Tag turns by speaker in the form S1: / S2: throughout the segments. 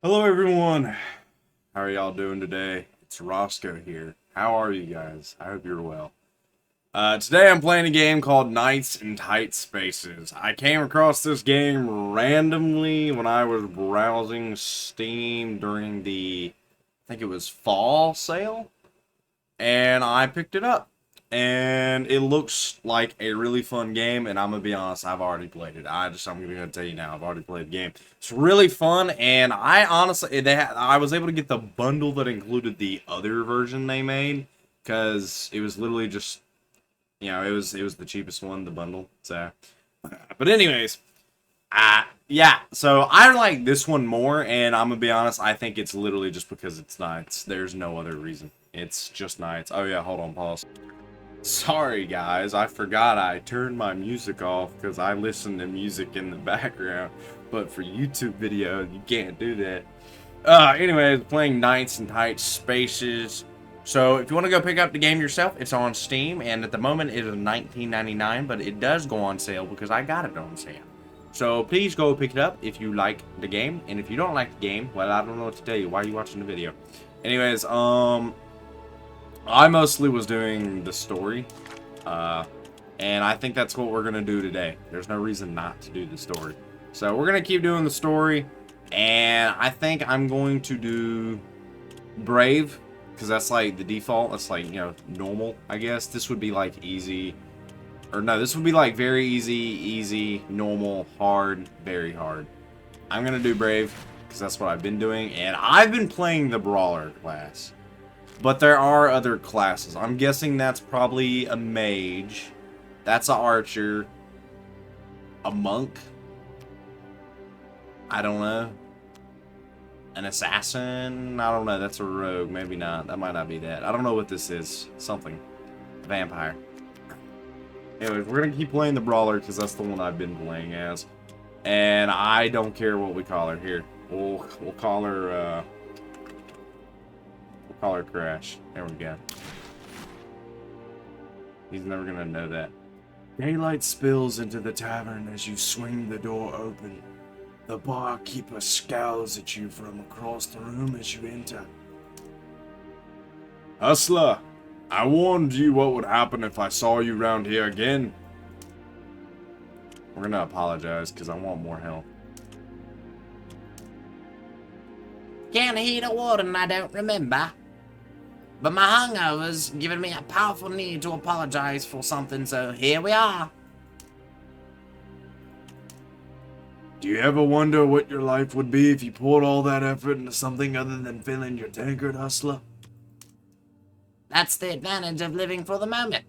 S1: Hello everyone, how are y'all doing today? It's Roscoe here. How are you guys? I hope you're well. Today I'm playing a game called Knights in Tight Spaces. I came across this game randomly when I was browsing Steam during the, I think it was fall sale, and I picked it up. And it looks like a really fun game, and I'm gonna be honest, I've already played it. I'm gonna tell you now, I've already played the game. It's really fun, and I honestly, I was able to get the bundle that included the other version they made, because it was literally just, it was the cheapest one, the bundle. So, but anyways, yeah. So I like this one more, and I'm gonna be honest, I think it's literally just because it's Knights. There's no other reason. It's just Knights. Oh yeah, hold on, pause. Sorry guys, I forgot I turned my music off because I listen to music in the background, but for YouTube video, you can't do that. Anyways, playing Knights in Tight Spaces. So if you want to go pick up the game yourself, it's on Steam, and at the moment it is $19.99, but it does go on sale because I got it on sale. So please go pick it up if you like the game, and if you don't like the game, well, I don't know what to tell you. Why are you watching the video? Anyways, I mostly was doing the story, and I think that's what we're going to do today. There's no reason not to do the story. So we're going to keep doing the story, and I think I'm going to do Brave, because that's like the default. That's like, normal, I guess. This would be like easy, or no, this would be like very easy, normal, hard, very hard. I'm going to do Brave, because that's what I've been doing, and I've been playing the Brawler class. But there are other classes. I'm guessing that's probably a mage. That's an archer. A monk. I don't know. An assassin. I don't know. That's a rogue. Maybe not. That might not be that. I don't know what this is. Something. Vampire. Anyways, we're going to keep playing the Brawler because that's the one I've been playing as. And I don't care what we call her. Here. We'll call her, Color Crash. There we go. He's never gonna know that. Daylight spills into the tavern as you swing the door open. The barkeeper scowls at you from across the room as you enter. Hustler, I warned you what would happen if I saw you round here again. We're gonna apologize because I want more help.
S2: Can't heat a warden I don't remember. But my hungover's giving me a powerful need to apologize for something, so here we are.
S1: Do you ever wonder what your life would be if you poured all that effort into something other than filling your tankard, Hustler?
S2: That's the advantage of living for the moment.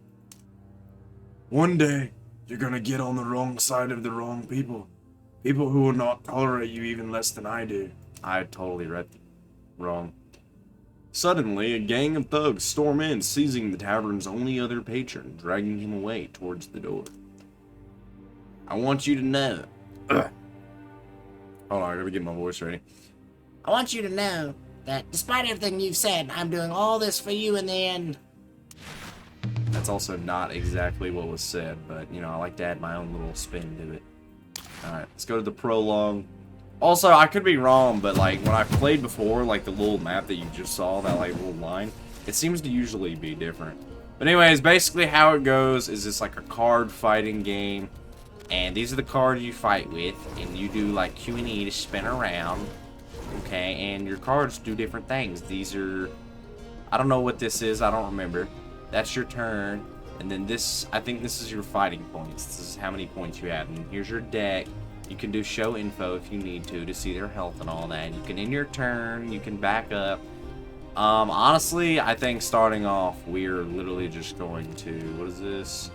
S1: One day, you're gonna get on the wrong side of the wrong people. People who will not tolerate you even less than I do. I totally read wrong. Suddenly, a gang of thugs storm in, seizing the tavern's only other patron, dragging him away towards the door. I want you to know. Hold on, I gotta get my voice ready.
S2: I want you to know that despite everything you've said, I'm doing all this for you in the end.
S1: That's also not exactly what was said, but, I like to add my own little spin to it. Alright, let's go to the prologue. Also, I could be wrong, but like when I've played before, like the little map that you just saw, that like little line, it seems to usually be different. But anyways, basically how it goes is it's like a card fighting game, and these are the cards you fight with, and you do like Q&E to spin around, okay, and your cards do different things. These are, I don't know what this is, I don't remember. That's your turn, and then this, I think this is your fighting points. This is how many points you have, and here's your deck. You can do show info if you need to see their health and all that. You can end your turn, you can back up. Honestly, I think starting off, we're literally just going to, what is this?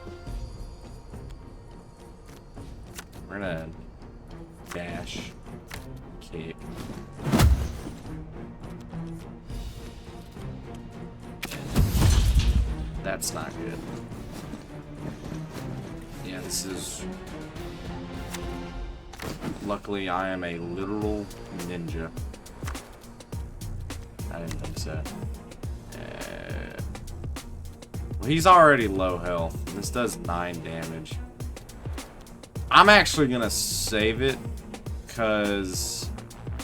S1: We're gonna dash, kick. That's not good. Yeah, this is... Luckily, I am a literal ninja. I didn't think so. Well, he's already low health. This does 9 damage. I'm actually gonna save it, because...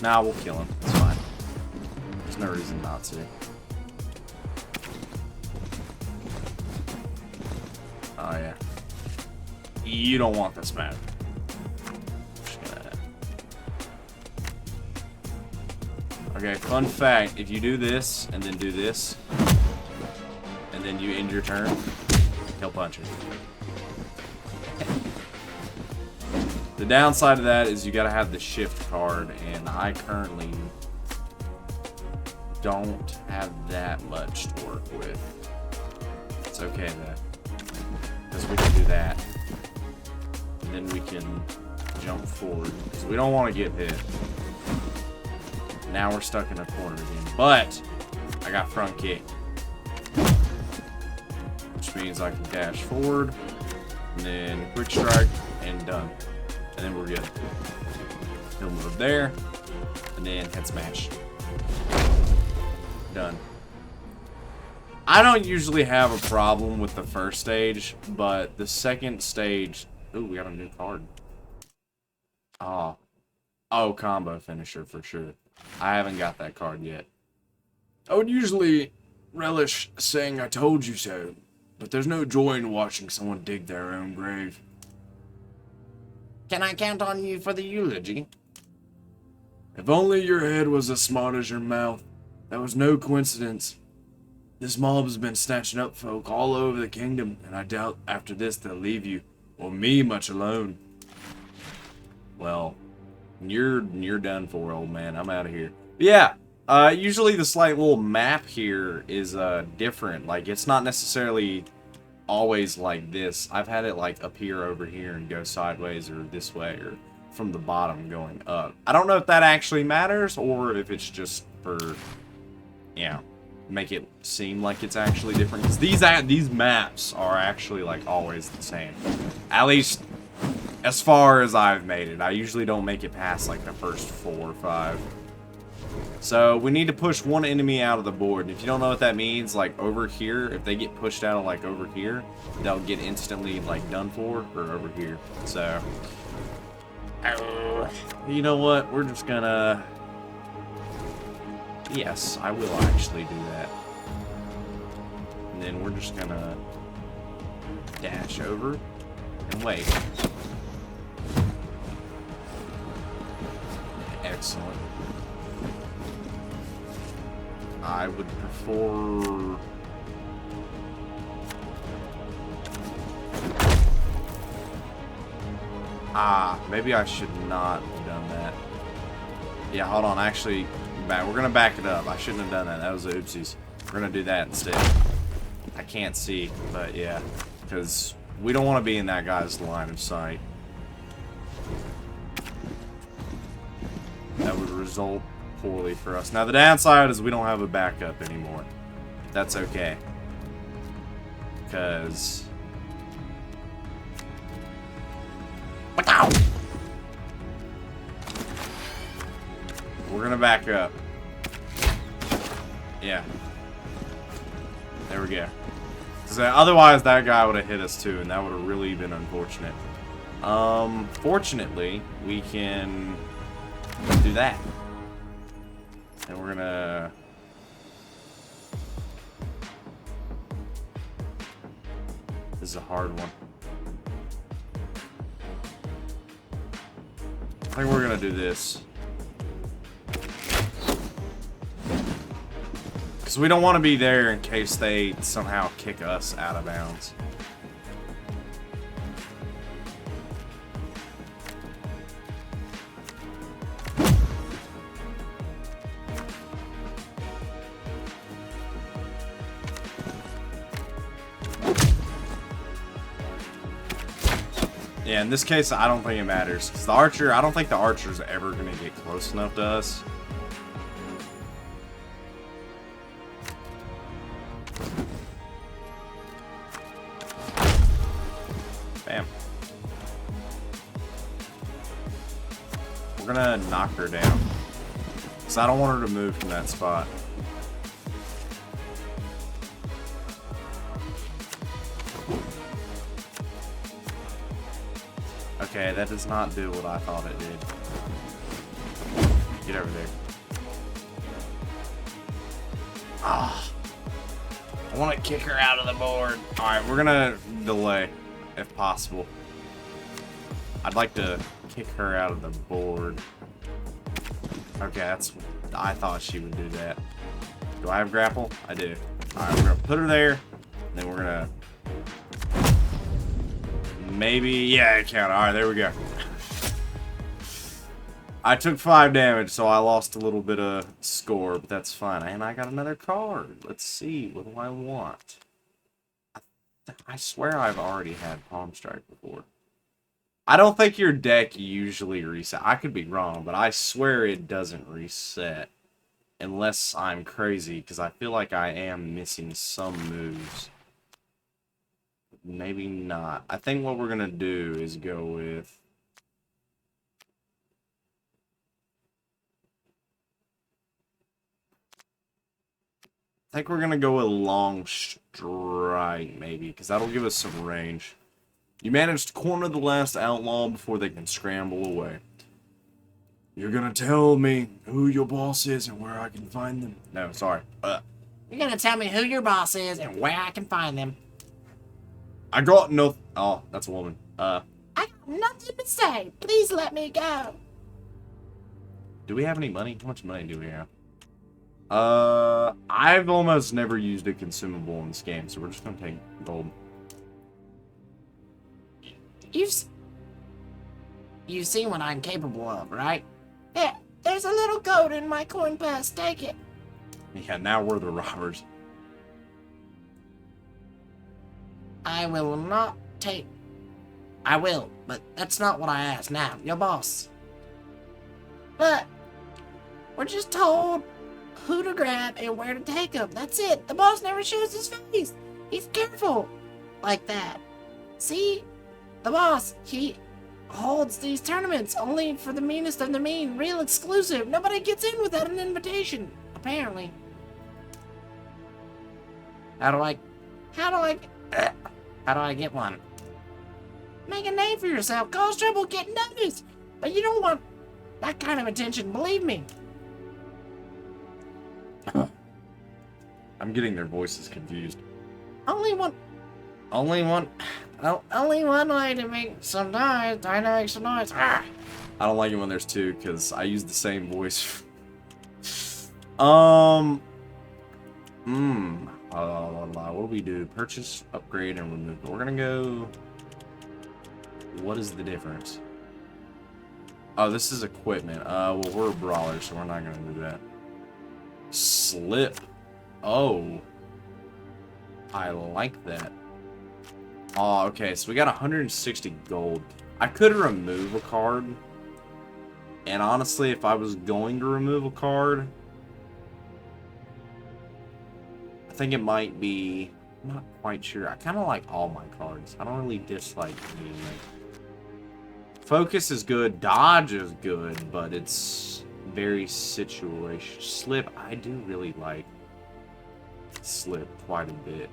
S1: Nah, we'll kill him. It's fine. There's no reason not to. Oh, yeah. You don't want this map. Okay, fun fact, if you do this, and then do this, and then you end your turn, he'll punch you. The downside of that is you gotta have the shift card, and I currently don't have that much to work with. It's okay though, because we can do that. And then we can jump forward, because we don't want to get hit. Now we're stuck in a corner again. But I got front kick, which means I can dash forward, and then quick strike, and done. And then we're good. He'll move there, and then head smash. Done. I don't usually have a problem with the first stage, but the second stage... Ooh, we got a new card. Oh, combo finisher for sure. I haven't got that card yet. I would usually relish saying I told you so, but there's no joy in watching someone dig their own grave.
S2: Can I count on you for the eulogy?
S1: If only your head was as smart as your mouth. That was no coincidence. This mob's been snatching up folk all over the kingdom, and I doubt after this they'll leave you, or me, much alone. Well, you're done for, old man. I'm out of here. But yeah, usually the slight little map here is different. Like, it's not necessarily always like this. I've had it like appear over here and go sideways or this way, or from the bottom going up. I don't know if that actually matters or if it's just for, yeah, make it seem like it's actually different. Because these maps are actually like always the same. At least as far as I've made it. I usually don't make it past like the first 4 or 5. So we need to push one enemy out of the board. And if you don't know what that means, like over here, if they get pushed out like over here, they'll get instantly like done for, or over here. So you know what? We're just gonna... Yes, I will actually do that. And then we're just gonna dash over and wait. Excellent. I would prefer... maybe I should not have done that. Yeah, hold on. Actually, we're gonna back it up. I shouldn't have done that. That was oopsies. We're gonna do that instead. I can't see, but yeah, because we don't want to be in that guy's line of sight. That would result poorly for us. Now the downside is we don't have a backup anymore. That's okay, because we're gonna back up. Yeah, there we go. So otherwise that guy would have hit us too, and that would have really been unfortunate. Fortunately we can do that. And we're gonna... This is a hard one. I think we're gonna do this. Because we don't want to be there in case they somehow kick us out of bounds. Yeah, in this case, I don't think it matters. Because the archer, I don't think the archer's ever going to get close enough to us. Bam. We're going to knock her down. Because I don't want her to move from that spot. Okay, that does not do what I thought it did. Get over there. Ah. I want to kick her out of the board. Alright, we're gonna delay, if possible. I'd like to kick her out of the board. Okay, I thought she would do that. Do I have grapple? I do. Alright, we're gonna put her there. And then we're gonna... Maybe... Yeah, it counted. Alright, there we go. I took 5 damage, so I lost a little bit of score, but that's fine. And I got another card. Let's see. What do I want? I swear I've already had Palm Strike before. I don't think your deck usually reset. I could be wrong, but I swear it doesn't reset. Unless I'm crazy, because I feel like I am missing some moves. Maybe not. I think what we're going to do is go with... I think we're going to go with Long Strike, maybe, because that'll give us some range. You managed to corner the last outlaw before they can scramble away. You're going to tell me who your boss is and where I can find them? No, sorry.
S2: You're gonna tell me who your boss is and where I can find them.
S1: I got no... Oh, that's a woman.
S2: I got nothing to say. Please let me go.
S1: Do we have any money? How much money do we have? I've almost never used a consumable in this game, so we're just gonna take gold.
S2: You've seen what I'm capable of, right? Yeah, there's a little gold in my coin purse. Take it.
S1: Yeah, now we're the robbers.
S2: I will not take... I will, but that's not what I asked. Now, your boss. But we're just told who to grab and where to take them. That's it. The boss never shows his face. He's careful. Like that. See? The boss, he holds these tournaments only for the meanest of the mean. Real exclusive. Nobody gets in without an invitation. Apparently. How do I get one? Make a name for yourself. Cause trouble, get noticed. But you don't want that kind of attention, believe me.
S1: I'm getting their voices confused.
S2: Only one way to make some noise. Try to make some noise. Ah.
S1: I don't like it when there's two, because I use the same voice. What do we do? Purchase, upgrade, and remove. We're gonna go... What is the difference? Oh, this is equipment. Well, we're a brawler, so we're not gonna do that. Slip. Oh. I like that. Oh, okay, so we got 160 gold. I could remove a card. And honestly, if I was going to remove a card, I think it might be... I'm not quite sure. I kind of like all my cards. I don't really dislike any. Focus is good. Dodge is good, but it's very situation. Slip, I do really like Slip quite a bit.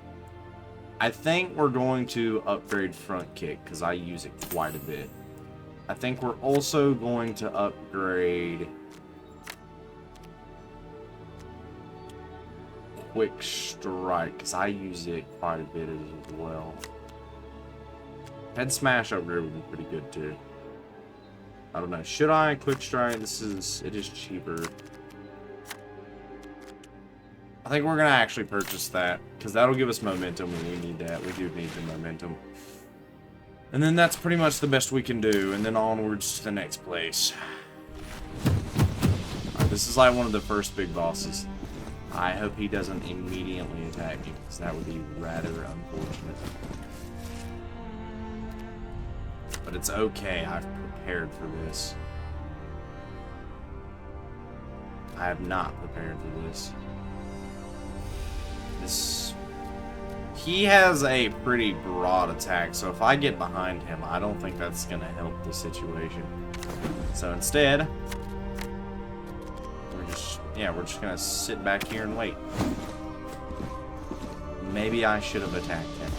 S1: I think we're going to upgrade front kick because I use it quite a bit. I think we're also going to upgrade quick strike because I use it quite a bit as well. Head smash upgrade would be pretty good too. I don't know. Should I quick strike? It is cheaper. I think we're gonna actually purchase that because that'll give us momentum when we need that. We do need the momentum. And then that's pretty much the best we can do. And then onwards to the next place. Alright, this is like one of the first big bosses. I hope he doesn't immediately attack me because that would be rather unfortunate. But it's okay. I've prepared for this. I have not prepared for this. He has a pretty broad attack, so if I get behind him, I don't think that's going to help the situation. So instead, we're just going to sit back here and wait. Maybe I should have attacked him.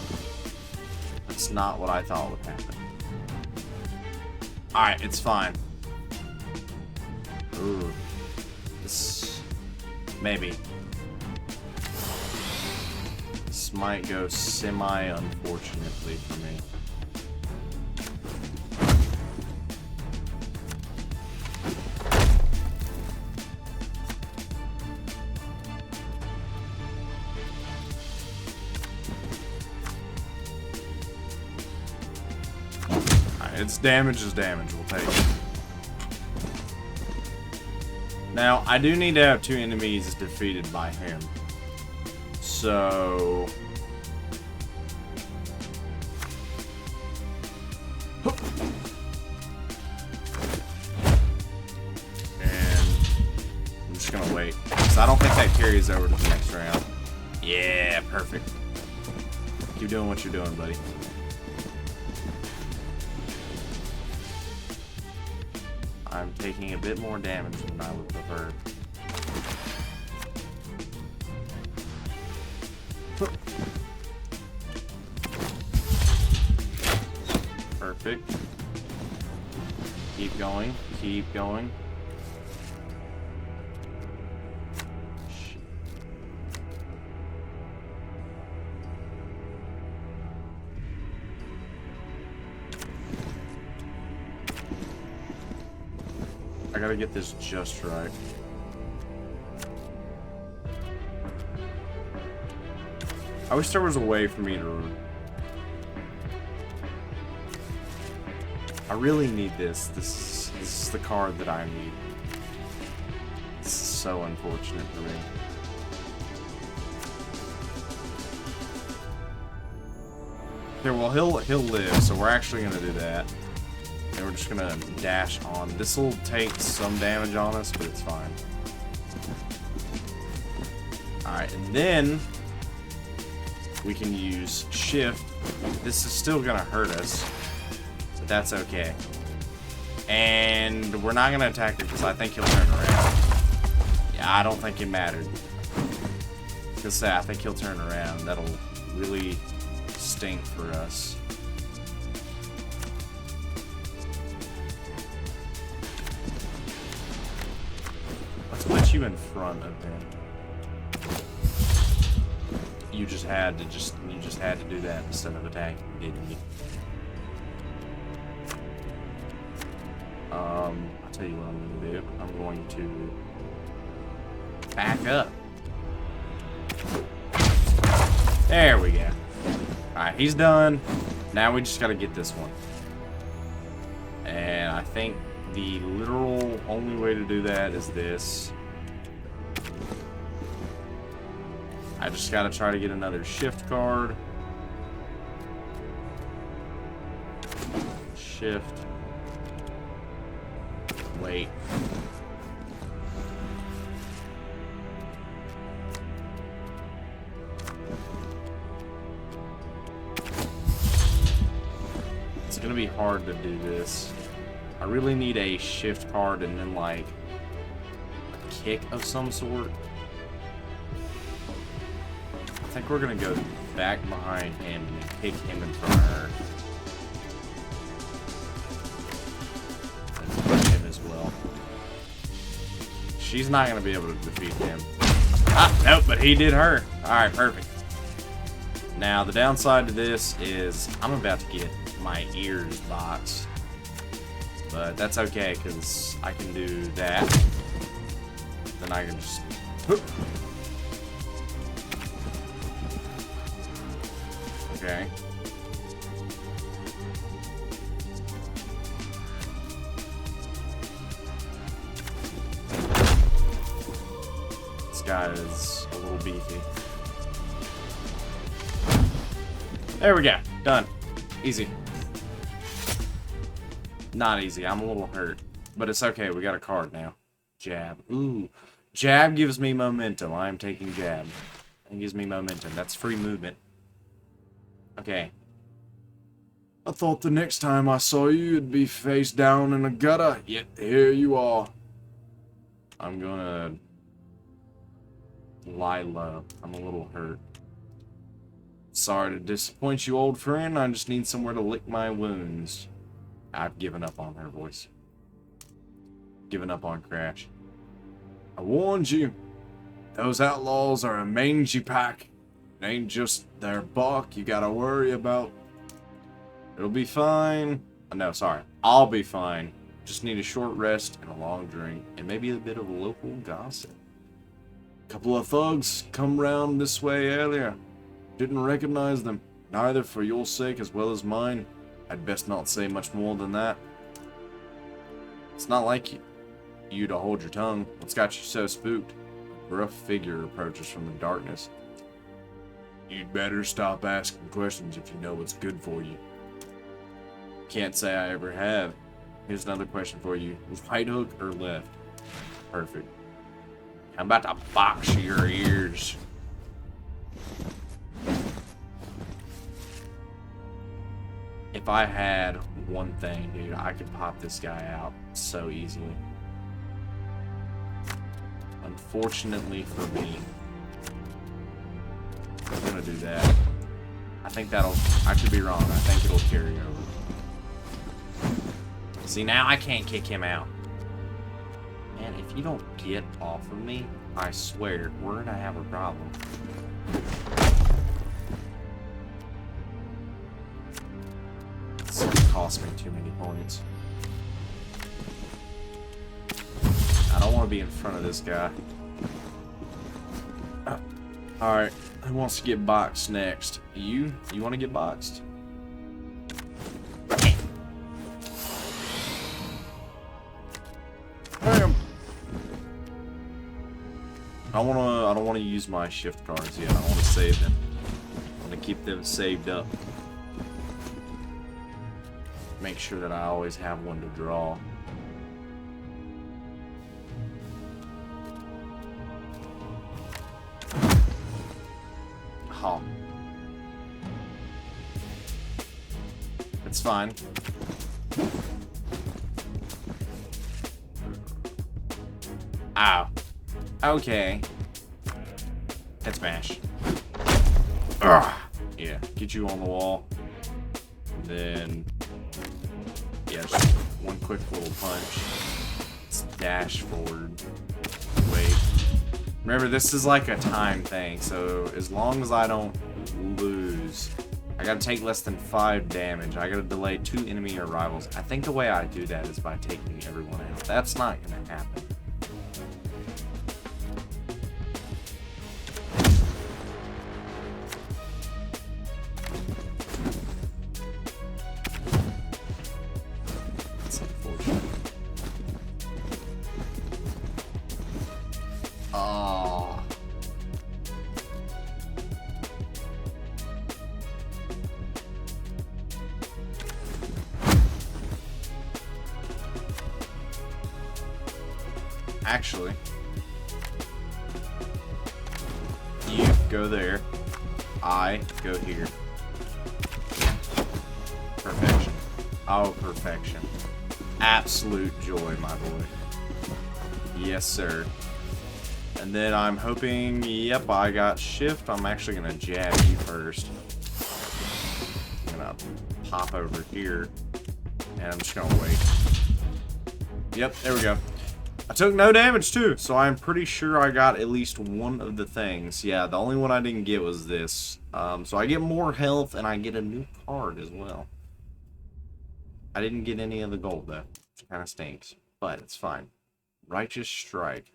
S1: That's not what I thought would happen. Alright, it's fine. Ooh. Maybe. this might go semi-unfortunately for me. It's damage is damage, we'll take it. Now, I do need to have 2 enemies defeated by him. So... And I'm just gonna wait. Because I don't think that carries over to the next round. Yeah, perfect. Keep doing what you're doing, buddy. I'm taking a bit more damage than I would prefer. Perfect. Keep going. Keep going. I gotta get this just right. I wish there was a way for me to... I really need this. This is the card that I need. It's so unfortunate for me. Okay, well, he'll live, so we're actually gonna do that. And we're just gonna dash on. This will take some damage on us, but it's fine. Alright, and then we can use shift. This is still gonna hurt us, but that's okay. And we're not gonna attack it because I think he'll turn around. Yeah, I don't think it mattered. Because I think he'll turn around. That'll really stink for us. Put you in front of him. You just had to do that instead of attacking, didn't you? I'll tell you what I'm gonna do. I'm going to back up. There we go. Alright, he's done. Now we just gotta get this one. And I think the literal only way to do that is this. I just gotta try to get another shift card. Shift. Wait. It's gonna be hard to do this. I really need a shift card and then like a kick of some sort. I think we're gonna go back behind him and kick him in front of her. And push him as well. She's not gonna be able to defeat him. Ah, nope, but he did her. Alright, perfect. Now, the downside to this is I'm about to get my ears boxed. But that's okay, because I can do that. Then I can just... Okay. This guy is a little beefy. There we go. Done. Easy. Not easy. I'm a little hurt. But it's okay. We got a card now. Jab. Ooh. Jab gives me momentum. I'm taking jab. It gives me momentum. That's free movement. Okay. I thought the next time I saw you, you'd be face down in a gutter. Yet here you are. I'm gonna lie low. I'm a little hurt. Sorry to disappoint you, old friend. I just need somewhere to lick my wounds. I've given up on her voice. Given up on Crash. I warned you. Those outlaws are a mangy pack. It ain't just their buck you gotta worry about. It'll be fine. No, sorry. I'll be fine. Just need a short rest and a long drink, and maybe a bit of local gossip. A couple of thugs come round this way earlier. Didn't recognize them, neither for your sake as well as mine. I'd best not say much more than that. It's not like you to hold your tongue. What's got you so spooked? A rough figure approaches from the darkness. You'd better stop asking questions if you know what's good for you. Can't say I ever have. Here's another question for you. Right hook or left? Perfect. I'm about to box your ears. If I had one thing, dude, I could pop this guy out so easily. Unfortunately for me, I'm gonna do that. I think that'll, I could be wrong. I think it'll carry over. See, now I can't kick him out. Man, if you don't get off of me, I swear, we're gonna have a problem. It's gonna cost me too many points. I don't want to be in front of this guy. Alright, who wants to get boxed next? You? You want to get boxed? Bam! I don't wanna use my shift cards yet. I want to save them. I want to keep them saved up. Make sure that I always have one to draw. Oh. It's fine. Ow. Okay. Head smash. Ugh. Yeah, get you on the wall. And then... yeah, just one quick little punch. Let's dash forward. Wait. Remember, this is like a time thing, so as long as I don't lose, I gotta take less than 5 damage. I gotta delay 2 enemy arrivals. I think the way I do that is by taking everyone out. That's not gonna happen. That's unfortunate. Oh. Actually, you go there, I go here. Perfection. Oh, perfection. Absolute joy, my boy. Yes, sir. And then I'm hoping, yep, I got shift. I'm actually going to jab you first. I'm going to pop over here. And I'm just going to wait. Yep, there we go. I took no damage too, so I'm pretty sure I got at least one of the things. Yeah, the only one I didn't get was this. So I get more health and I get a new card as well. I didn't get any of the gold though. It kind of stinks, but it's fine. Righteous Strike.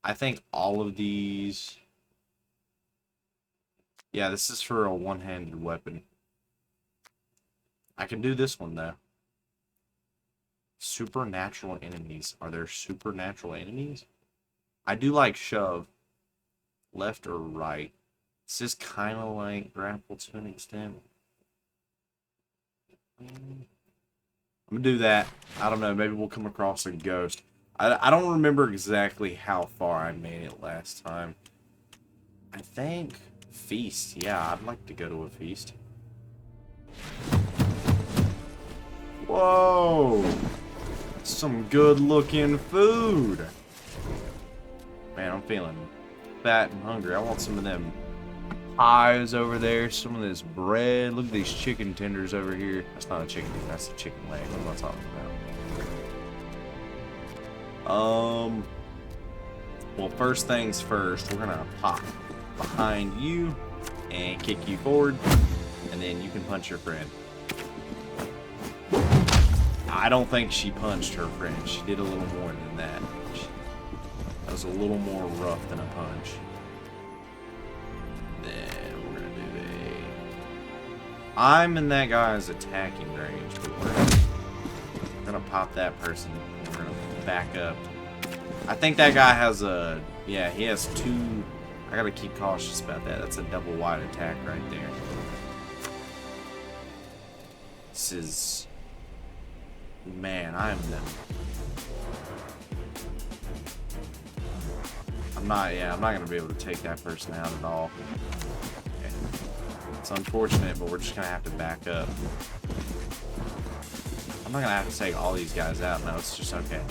S1: I think all of these... yeah, this is for a one-handed weapon. I can do this one though. Supernatural enemies. Are there supernatural enemies? I do like shove. Left or right. This is kind of like grapple to an extent. I'm gonna do that. I don't know. Maybe we'll come across a ghost. I don't remember exactly how far I made it last time. I think feast. Yeah, I'd like to go to a feast. Whoa! Some good looking food. Man, I'm feeling fat and hungry. I want some of them pies over there, some of this bread. Look at these chicken tenders over here. That's not a chicken, that's a chicken leg. What am I talking about? Well, first things first, we're gonna pop behind you. and kick you forward, and then you can punch your friend. I don't think she punched her friend. She did a little more than that. That was a little more rough than a punch. Then we're gonna do I'm in that guy's attacking range, but we're gonna pop that person, and we're gonna back up. I think that guy has a... Yeah, he has two... I gotta keep cautious about that. That's a double wide attack right there. This is... Man, I'm not gonna be able to take that person out at all. Okay. It's unfortunate, but we're just gonna have to back up. I'm not gonna have to take all these guys out. No, it's just okay.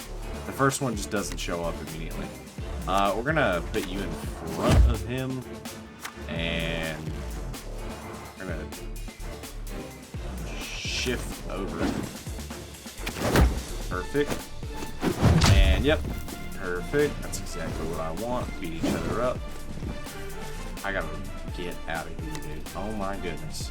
S1: The first one just doesn't show up immediately. We're gonna put you in front of him, and we're gonna shift over. Perfect. And yep, perfect. That's exactly what I want. Beat each other up. I gotta get out of here, dude. Oh my goodness.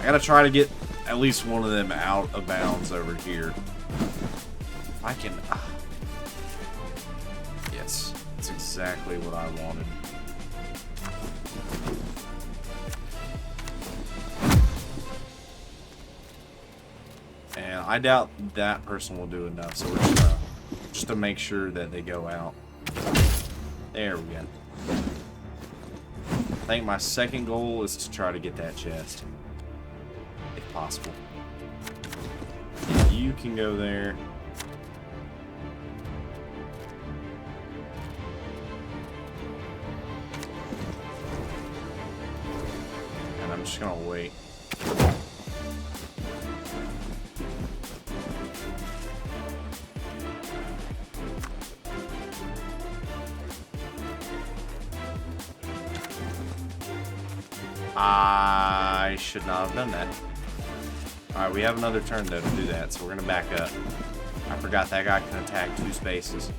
S1: I gotta try to get at least one of them out of bounds over here. If I can... Yes, that's exactly what I wanted. And I doubt that person will do enough, so we're just to make sure that they go out. There we go. I think my second goal is to try to get that chest, if possible. If you can go there. And I'm just gonna wait. I should not have done that. Alright, we have another turn though to do that, so we're gonna back up. I forgot that guy can attack 2 spaces.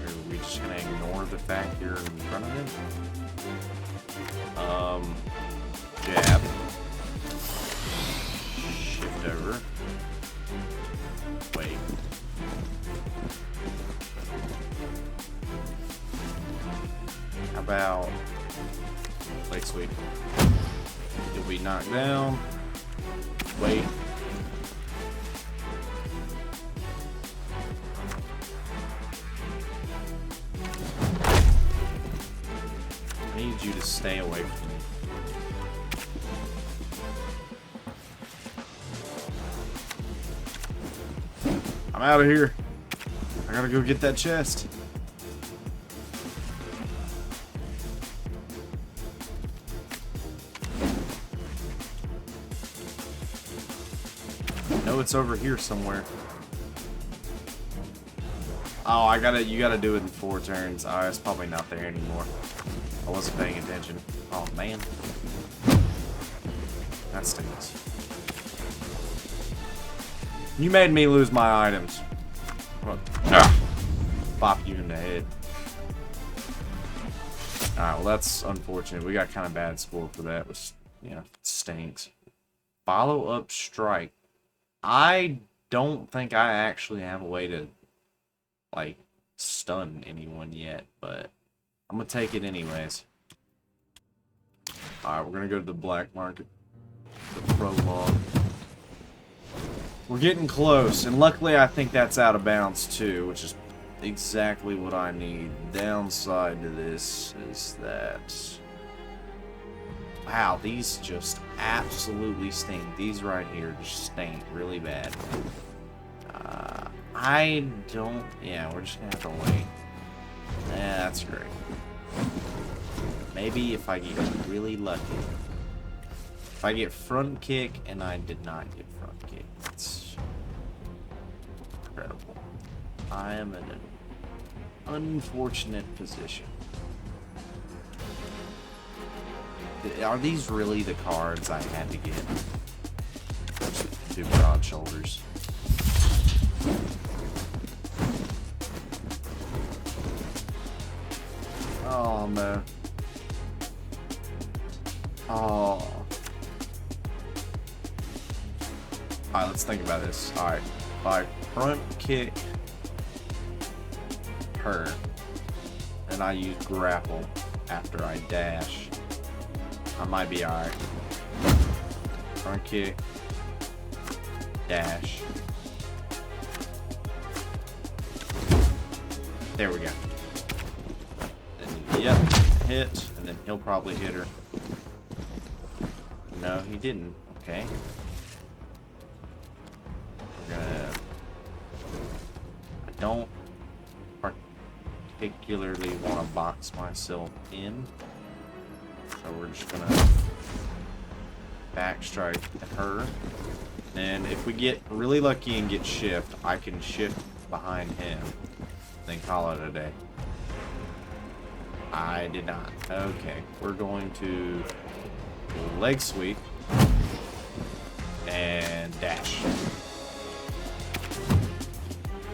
S1: Are we just gonna ignore the fact you're in front of him? Jab. Shift over. Wait. How about... Late sweep. You'll be knocked down. Wait. I need you to stay away from me. I'm out of here. I gotta go get that chest. No, it's over here somewhere. Oh, you gotta do it in 4 turns. Oh, it's probably not there anymore. I wasn't paying attention. Oh, man. That stinks. You made me lose my items. Bop you in the head. Alright, well, that's unfortunate. We got kind of bad score for that. It was, yeah, it stinks. Follow up strike. I don't think I actually have a way to, like, stun anyone yet, but I'm gonna take it anyways. Alright, we're gonna go to the black market. The Prolouge. We're getting close, and luckily I think that's out of bounds too, which is exactly what I need. Downside to this is that... Wow, these just absolutely stink. These right here just stink really bad. I don't... Yeah, we're just gonna have to wait. Yeah, that's great. Maybe if I get really lucky. If I get front kick, and I did not get front kick. That's incredible. I am in an unfortunate position. Are these really the cards I had to get? Two broad shoulders. combo. Oh. Alright, let's think about this. Alright, if I front kick her, and I use grapple after I dash, I might be alright. Front kick, dash. There we go. And, yep, hit, and then he'll probably hit her. No, he didn't. Okay. We're gonna... I don't particularly want to box myself in, so we're just gonna back strike at her. And if we get really lucky and get shift, I can shift behind him. Then call it a day. I did not. Okay, we're going to leg sweep and dash.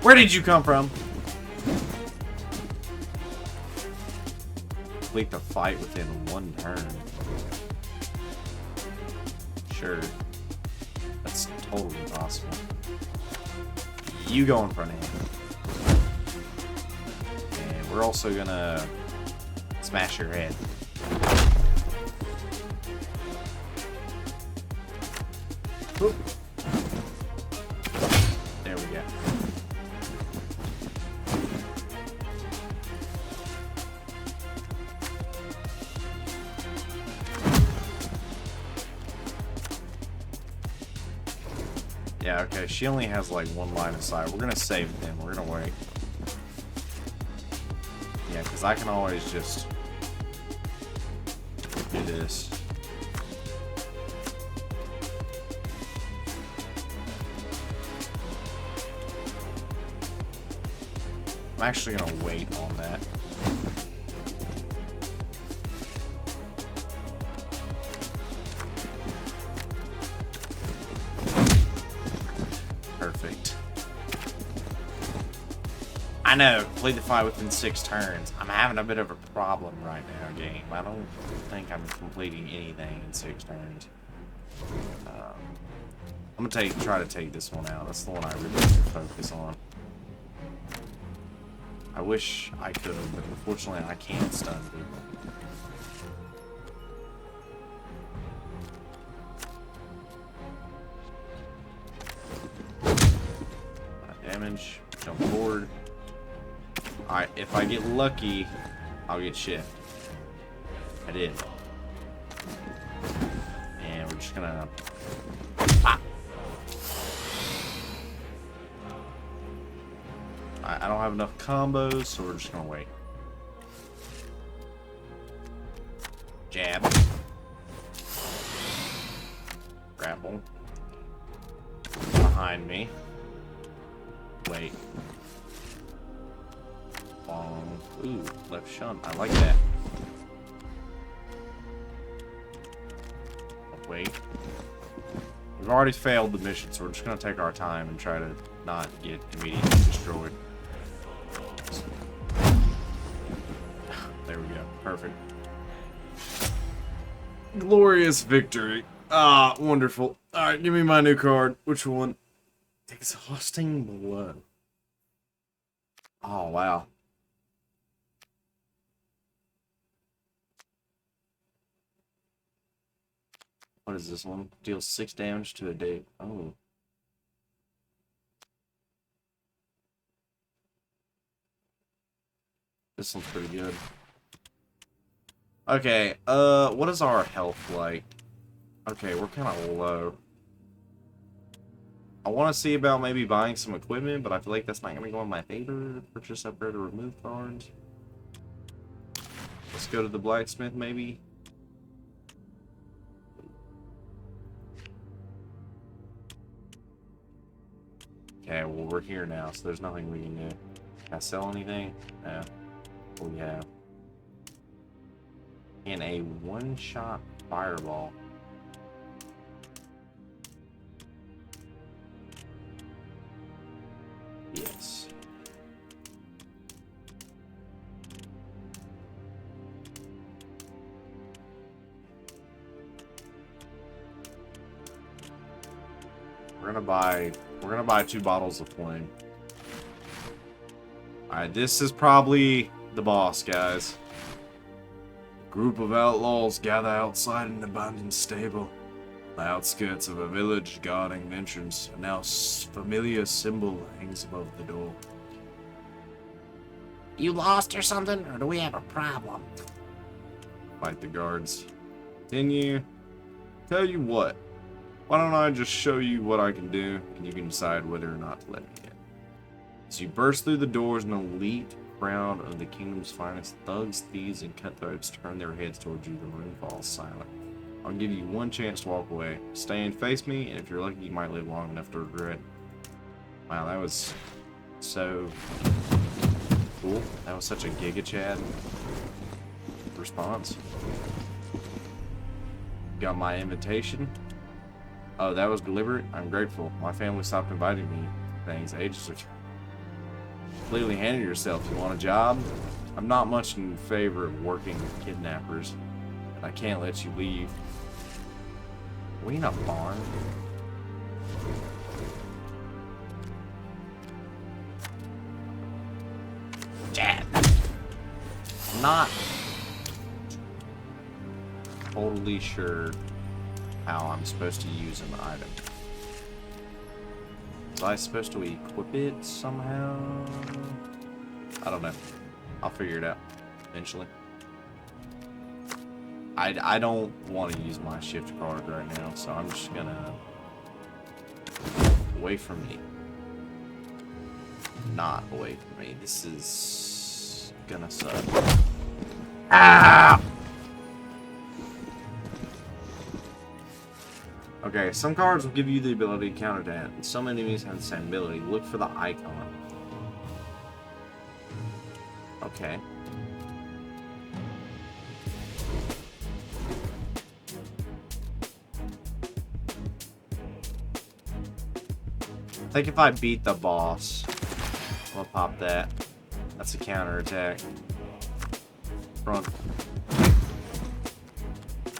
S1: Where did you come from? Complete the fight within one turn. Sure. That's totally possible. You go in front of him. And we're also gonna smash your head. Oop. There we go. Yeah, okay, she only has like one line of sight. We're gonna save him. We're gonna wait. Yeah, because I can always just do this. I'm actually gonna wait on that. Perfect. I know, complete the fight within 6 turns. I'm having a bit of a problem right now, game. I don't think I'm completing anything in 6 turns. I'm gonna try to take this one out. That's the one I really need to focus on. I wish I could, but unfortunately I can't stun people. Damage, jump forward. Alright, if I get lucky, I'll get shift. I did. And we're just gonna... Ah! I don't have enough combos, so we're just gonna wait. Jab. Grapple. Behind me. Wait. Long. Ooh, left shunt. I like that. Wait. We've already failed the mission, so we're just gonna take our time and try to not get immediately destroyed. There we go. Perfect. Glorious victory. Ah, wonderful. Alright, give me my new card. Which one? Exhausting blow. Oh, wow. What is this one? Deals 6 damage to a day. Oh. This one's pretty good. Okay, what is our health like? Okay, we're kind of low. I want to see about maybe buying some equipment, but I feel like that's not going to go in my favor. Purchase, upgrade, or remove cards. Let's go to the blacksmith, maybe. Okay, well, we're here now, so there's nothing we can do. Can I sell anything? No. What do we have? And a one-shot fireball. Yes. We're gonna buy 2 bottles of flame. Alright, this is probably the boss, guys. A group of outlaws gather outside an abandoned stable. The outskirts of a village guarding the entrance. A now familiar symbol hangs above the door.
S2: You lost or something, or do we have a problem?
S1: Fight the guards. Continue. Tell you what. Why don't I just show you what I can do, and you can decide whether or not to let me in. As you burst through the doors, an elite crowd of the kingdom's finest thugs, thieves, and cutthroats turn their heads towards you. The room falls silent. I'll give you one chance to walk away. Stay and face me, and if you're lucky, you might live long enough to regret it. Wow, that was so cool. That was such a Giga Chad response. Got my invitation. Oh, that was deliberate. I'm grateful. My family stopped inviting me things ages ago. Completely handle yourself. You want a job? I'm not much in favor of working with kidnappers, and I can't let you leave. Are we in a barn?
S2: Dad. I'm not
S1: Totally sure how I'm supposed to use an item. Was I supposed to equip it somehow? I don't know. I'll figure it out eventually. I don't want to use my shift card right now, so I'm just gonna away from me. Not away from me. This is gonna suck. Ah! Okay, some cards will give you the ability to counter that, and some enemies have the same ability. Look for the icon. Okay. I think if I beat the boss, I'll pop that. That's a counter attack. Front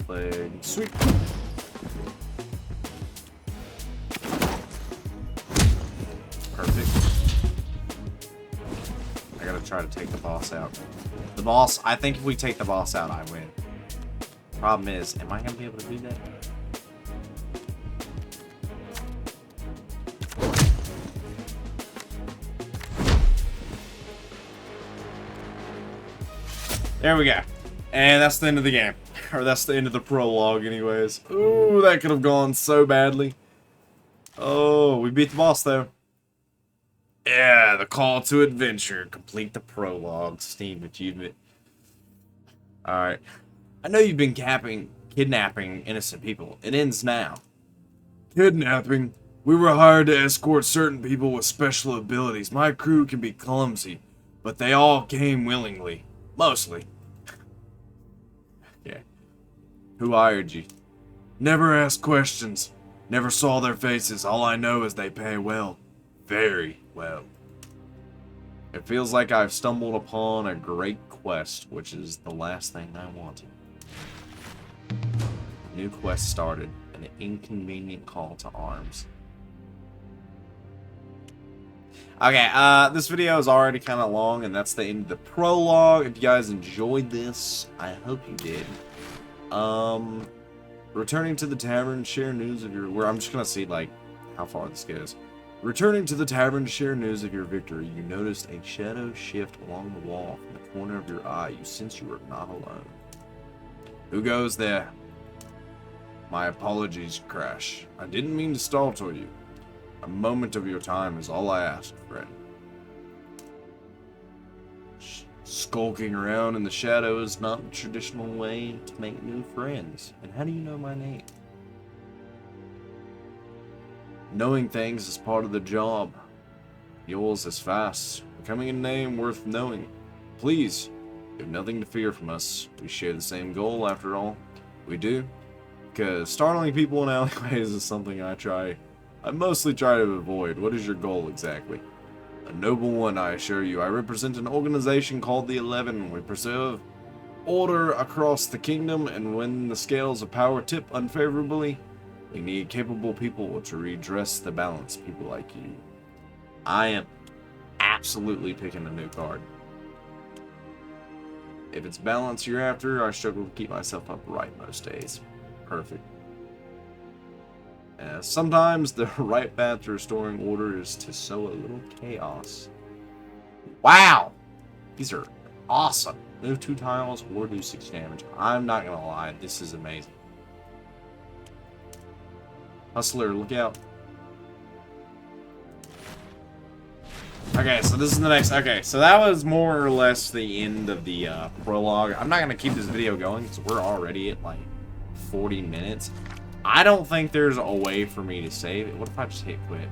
S1: leg. Sweet. Perfect. I gotta try to take the boss out. The boss, I think if we take the boss out, I win. Problem is, am I gonna be able to do that? There we go. And that's the end of the game. Or that's the end of the prologue anyways. Ooh, that could have gone so badly. Oh, we beat the boss though. Yeah, the call to adventure. Complete the prologue. Steam achievement. Alright. I know you've been kidnapping innocent people. It ends now. Kidnapping? We were hired to escort certain people with special abilities. My crew can be clumsy, but they all came willingly. Mostly. Yeah. Who hired you? Never asked questions. Never saw their faces. All I know is they pay well. Very well. It feels like I've stumbled upon a great quest, which is the last thing I wanted. New quest started. An inconvenient call to arms. Okay, this video is already kind of long, and that's the end of the prologue. If you guys enjoyed this, I hope you did. Returning to the tavern, share news of your... I'm just gonna see, like, how far this goes. Returning to the tavern to share news of your victory, you noticed a shadow shift along the wall from the corner of your eye. You sense you are not alone. Who goes there? My apologies, Crash. I didn't mean to startle you. A moment of your time is all I ask, friend. Skulking around in the shadow is not the traditional way to make new friends. And how do you know my name? Knowing things is part of the job. Yours is fast, becoming a name worth knowing. Please, you have nothing to fear from us. We share the same goal, after all. We do. Because startling people in alleyways is something I mostly try to avoid. What is your goal exactly? A noble one, I assure you. I represent an organization called the 11. We preserve order across the kingdom, and when the scales of power tip unfavorably, We need capable people to redress the balance, people like you. I am absolutely picking a new card. If it's balance you're after, I struggle to keep myself upright most days. Perfect. Sometimes the right path to restoring order is to sow a little chaos. Wow! These are awesome. Move 2 tiles or do 6 damage. I'm not gonna lie, this is amazing. Hustler, look out. Okay, so this is the next... Okay, so that was more or less the end of the prologue. I'm not going to keep this video going because we're already at, like, 40 minutes. I don't think there's a way for me to save it. What if I just hit quit?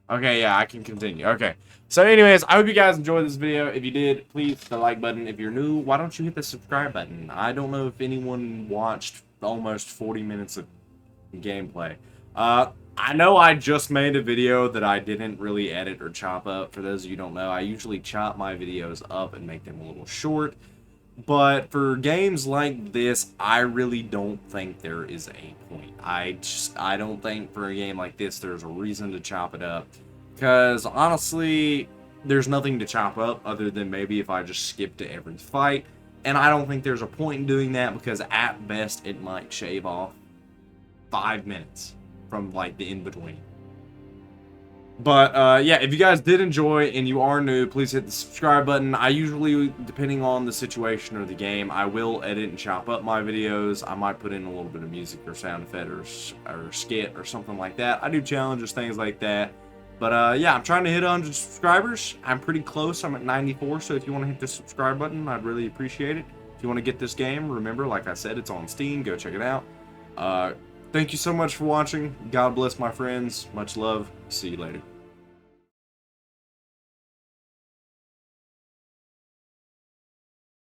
S1: Okay, yeah, I can continue. Okay. So anyways, I hope you guys enjoyed this video. If you did, please hit the like button. If you're new, why don't you hit the subscribe button? I don't know if anyone watched almost 40 minutes of gameplay. I know I just made a video that I didn't really edit or chop up. For those of you who don't know, I usually chop my videos up and make them a little short. But for games like this, I really don't think there is a point. I don't think for a game like this there's a reason to chop it up. Because honestly, there's nothing to chop up other than maybe if I just skip to every fight. And I don't think there's a point in doing that because at best it might shave off 5 minutes from like the in-between. But yeah, if you guys did enjoy and you are new, please hit the subscribe button. I usually, depending on the situation or the game, I will edit and chop up my videos. I might put in a little bit of music or sound effect or skit or something like that. I do challenges, things like that. But yeah, I'm trying to hit 100 subscribers. I'm pretty close. I'm at 94, so if you want to hit the subscribe button, I'd really appreciate it. If you want to get this game, remember, like I said, it's on Steam. Go check it out. Thank you so much for watching. God bless my friends. Much love. See you later.